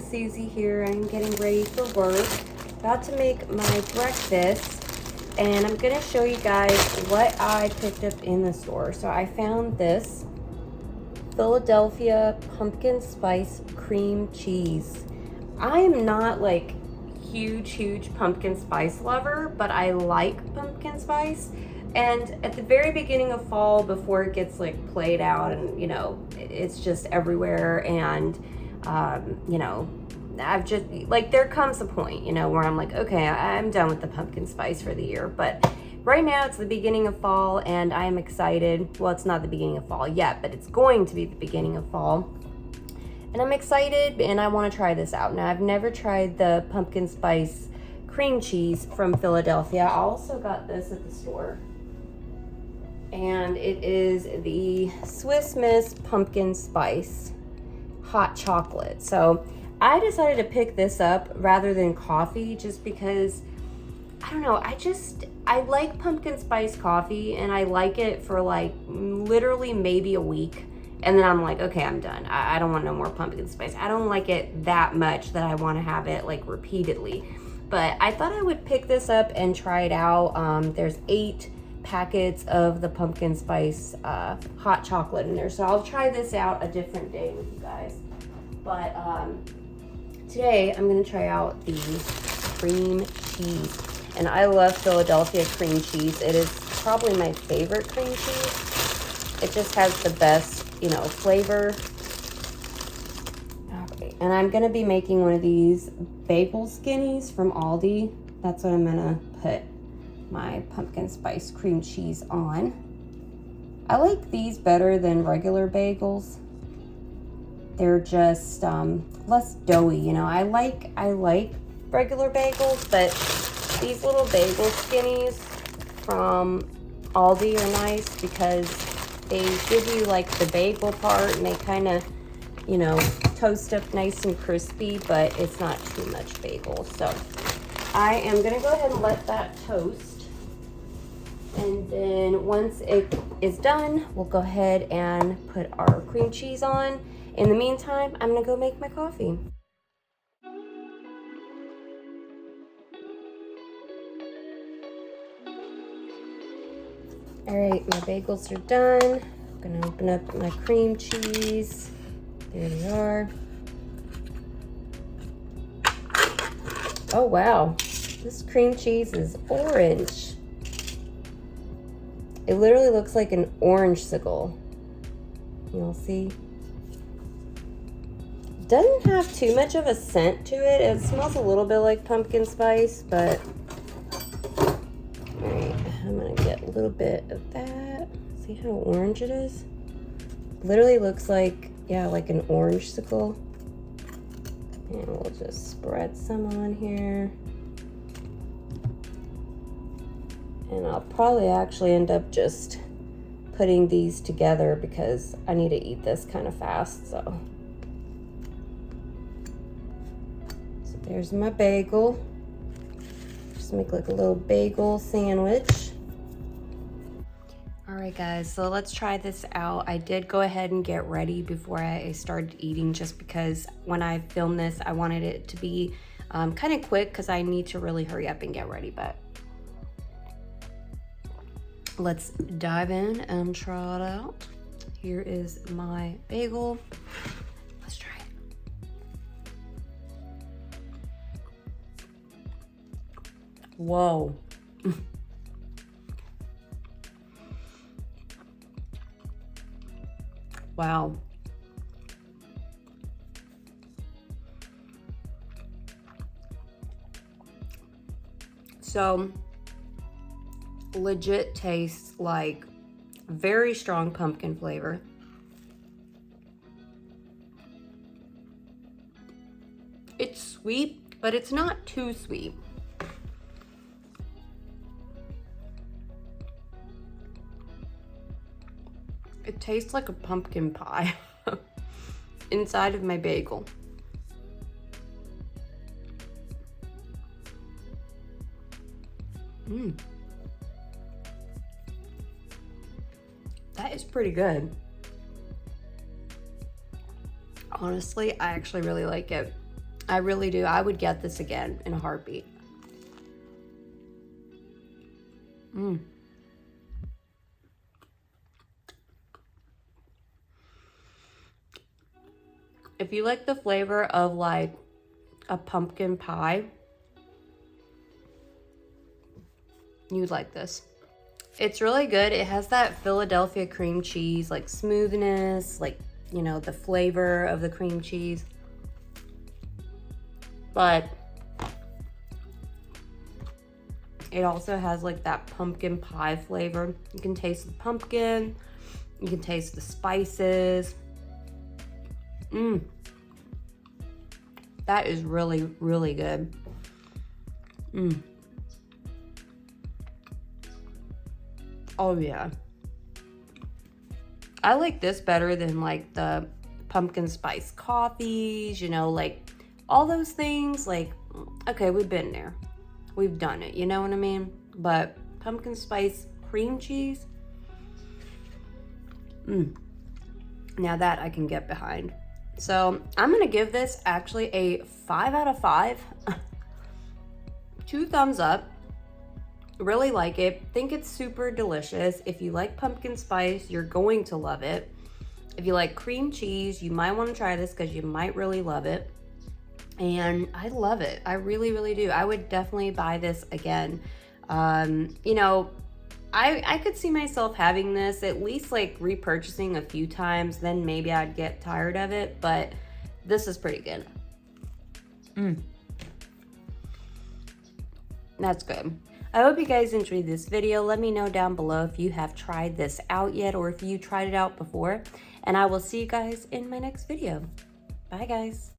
Susie here. I'm getting ready for work. About to make my breakfast, and I'm gonna show you guys what I picked up in the store. So I found this Philadelphia pumpkin spice cream cheese. I am not like huge pumpkin spice lover, but I like pumpkin spice. And at the very beginning of fall, before it gets like played out and you know it's just everywhere, and you know, I've just like, there comes a point, you know, where I'm like, okay, I'm done with the pumpkin spice for the year. But right now it's the beginning of fall and I'm excited. Well, it's not the beginning of fall yet, but it's going to be the beginning of fall. And I'm excited and I want to try this out. Now, I've never tried the pumpkin spice cream cheese from Philadelphia. I also got this at the store. And it is the Swiss Miss Pumpkin Spice Hot Chocolate. So I decided to pick this up rather than coffee just because, I don't know, I like pumpkin spice coffee and I like it for like literally maybe a week. And then I'm like, okay, I'm done. I don't want no more pumpkin spice. I don't like it that much that I want to have it like repeatedly. But I thought I would pick this up and try it out. There's 8 packets of the pumpkin spice hot chocolate in there. So I'll try this out a different day with you guys. But today I'm gonna try out the cream cheese. And I love Philadelphia cream cheese. It is probably my favorite cream cheese. It just has the best, you know, flavor. Okay, and I'm gonna be making one of these bagel skinnies from Aldi. That's what I'm gonna put my pumpkin spice cream cheese on. I like these better than regular bagels. They're just less doughy, you know. I like regular bagels, but these little bagel skinnies from Aldi are nice because they give you like the bagel part and they kind of, you know, toast up nice and crispy, but it's not too much bagel. So I am gonna go ahead and let that toast. And then once it is done, we'll go ahead and put our cream cheese on. In the meantime, I'm gonna go make my coffee. All right, my bagels are done. I'm gonna open up my cream cheese. There they are. Oh wow, this cream cheese is orange. It literally looks like an orange-sicle. You'll see. Doesn't have too much of a scent to it. It smells a little bit like pumpkin spice, but all right, I'm gonna get a little bit of that. See how orange it is? Literally looks like, yeah, like an orange-sicle. And we'll just spread some on here. And I'll probably actually end up just putting these together because I need to eat this kind of fast, so there's my bagel. Just make like a little bagel sandwich. All right, guys, so let's try this out. I did go ahead and get ready before I started eating just because when I filmed this, I wanted it to be kind of quick because I need to really hurry up and get ready, but let's dive in and try it out. Here is my bagel. Let's try it. Whoa. Wow. So legit tastes like very strong pumpkin flavor. It's sweet, but it's not too sweet. It tastes like a pumpkin pie inside of my bagel. That is pretty good. Honestly, I actually really like it. I really do. I would get this again in a heartbeat. If you like the flavor of like a pumpkin pie, you'd like this. It's really good. It has that Philadelphia cream cheese, like smoothness, like, you know, the flavor of the cream cheese. But it also has like that pumpkin pie flavor. You can taste the pumpkin, you can taste the spices. That is really, really good. Oh yeah. I like this better than like the pumpkin spice coffees, you know, like all those things. Like, okay, we've been there. We've done it, you know what I mean? But pumpkin spice cream cheese, now that I can get behind. So I'm gonna give this actually a 5 out of 5. 2 thumbs up. Really like it. Think it's super delicious. If you like pumpkin spice, you're going to love it. If you like cream cheese, you might want to try this because you might really love it. And I love it. I really, really do. I would definitely buy this again. You know, I could see myself having this, at least like repurchasing a few times, then maybe I'd get tired of it, but this is pretty good. That's good. I hope you guys enjoyed this video. Let me know down below if you have tried this out yet or if you tried it out before. And I will see you guys in my next video. Bye guys.